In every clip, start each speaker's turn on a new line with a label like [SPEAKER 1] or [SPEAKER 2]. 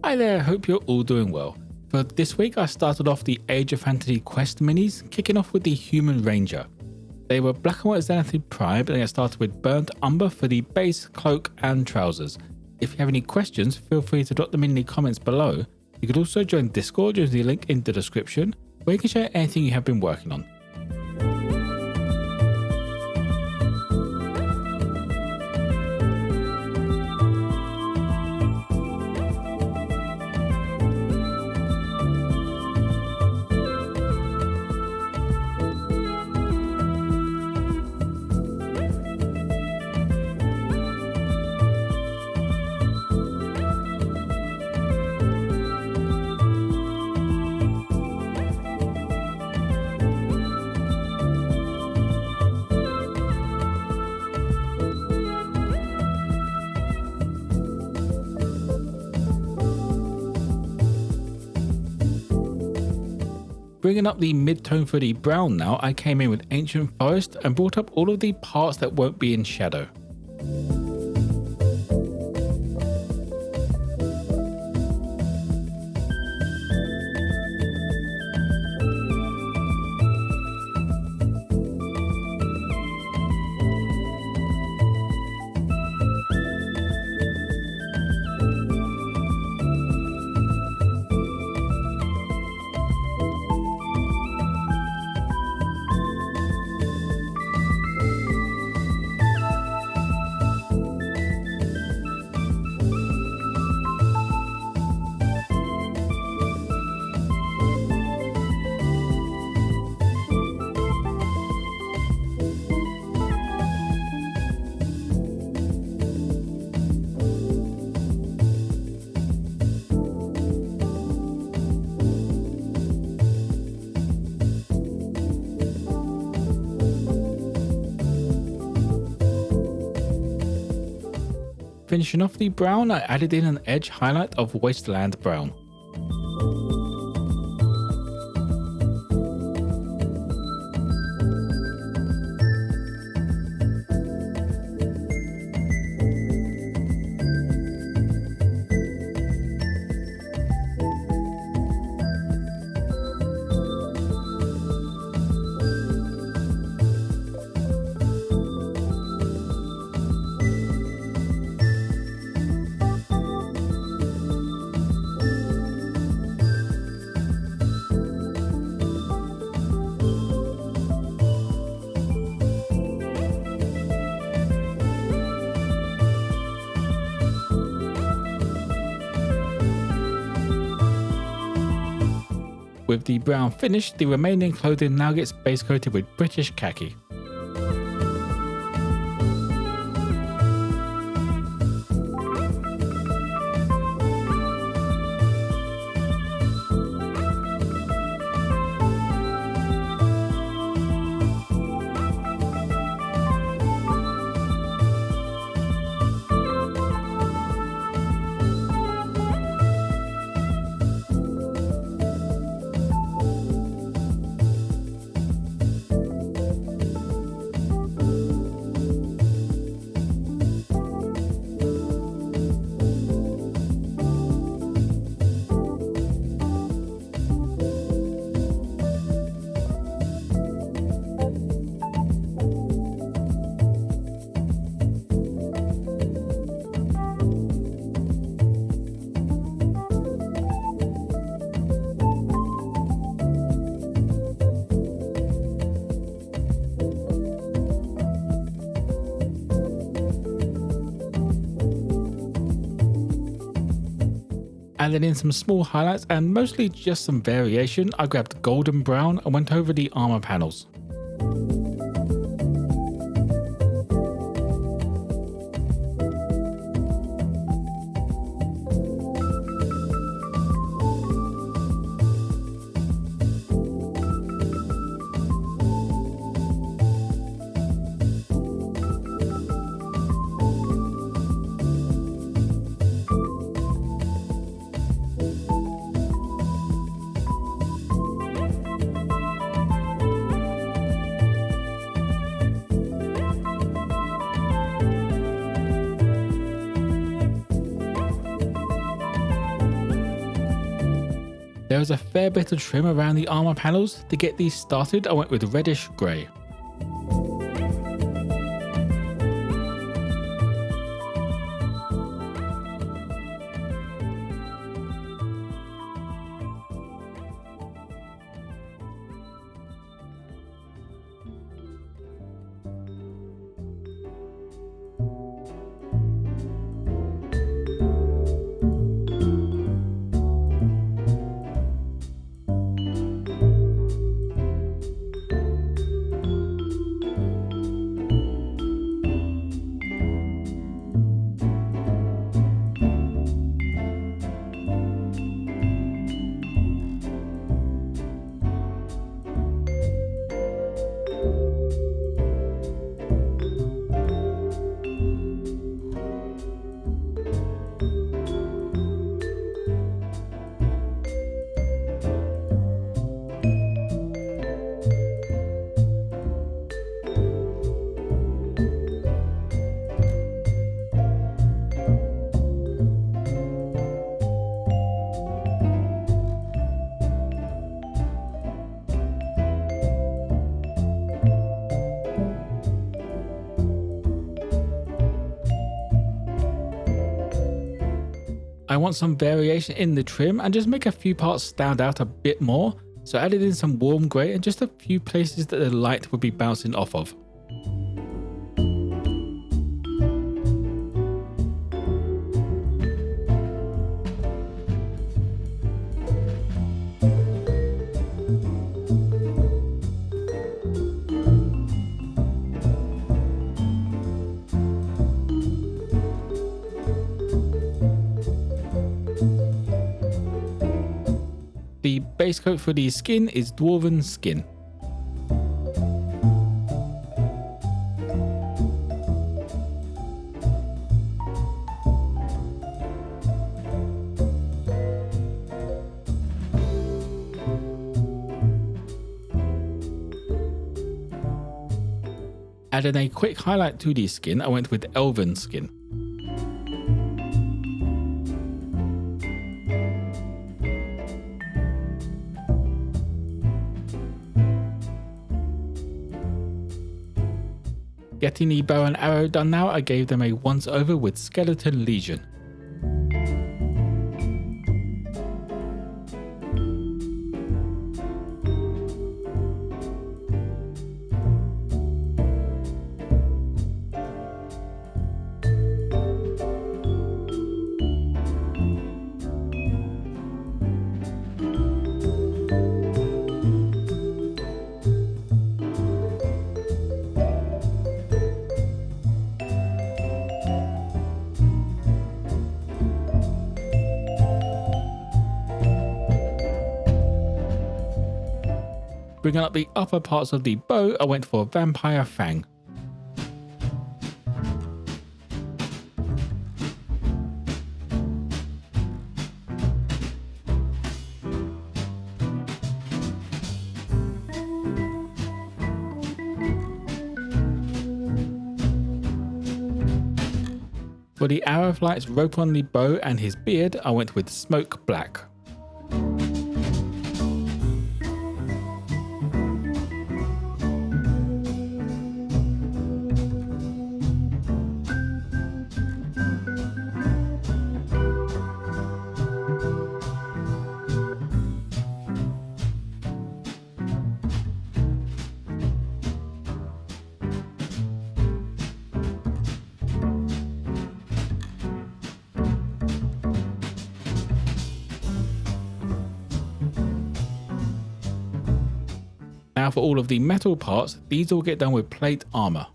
[SPEAKER 1] Hi there, hope you're all doing well. For this week I started off the Age of Fantasy quest minis, kicking off with the Human Ranger. They were black and white Xanathan Prime, and I started with burnt umber for the base, cloak and trousers. If you have any questions, feel free to drop them in the comments below. You could also join Discord using the link in the description, where you can share anything you have been working on. Bringing up the mid-tone for the brown now, I came in with Ancient Forest and brought up all of the parts that won't be in shadow. Finishing off the brown, I added in an edge highlight of Wasteland brown. With the brown finished, the remaining clothing now gets base coated with British khaki. Added in some small highlights and mostly just some variation, I grabbed golden brown and went over the armor panels. There is a fair bit of trim around the armour panels. To get these started, I went with reddish grey. I want some variation in the trim and just make a few parts stand out a bit more, so I added in some warm grey and just a few places that the light would be bouncing off of. The base coat for the skin is Dwarven skin. Adding a quick highlight to the skin, I went with Elven skin. Getting the bow and arrow done now, I gave them a once over with Skeleton Legion. Bringing up the upper parts of the bow, I went for Vampire Fang. For the arrow flight's rope on the bow and his beard, I went with Smoke Black. Now for all of the metal parts, these all get done with plate armour.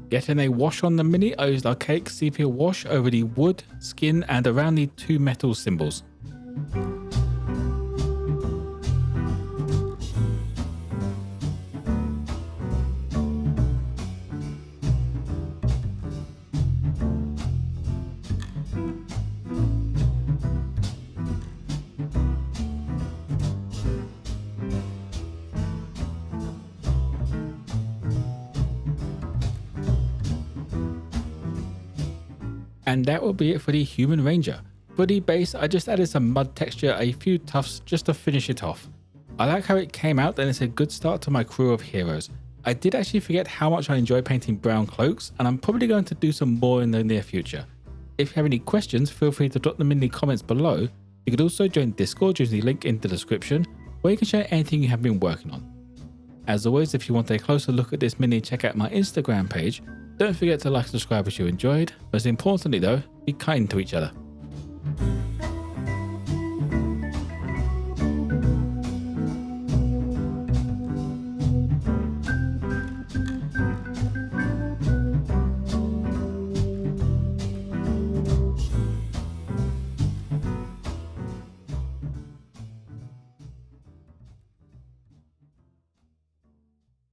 [SPEAKER 1] Getting a wash on the Mini, I used Archaic Sepia wash over the wood, skin and around the 2 metal symbols. And that will be it for the Human Ranger. For the base, I just added some mud texture, a few tufts just to finish it off. I like how it came out and it's a good start to my crew of heroes. I did actually forget how much I enjoy painting brown cloaks, and I'm probably going to do some more in the near future. If you have any questions, feel free to drop them in the comments below. You could also join Discord using the link in the description, where you can share anything you have been working on. As always, if you want a closer look at this mini, check out my Instagram page. Don't forget to like and subscribe if you enjoyed. Most importantly though, be kind to each other.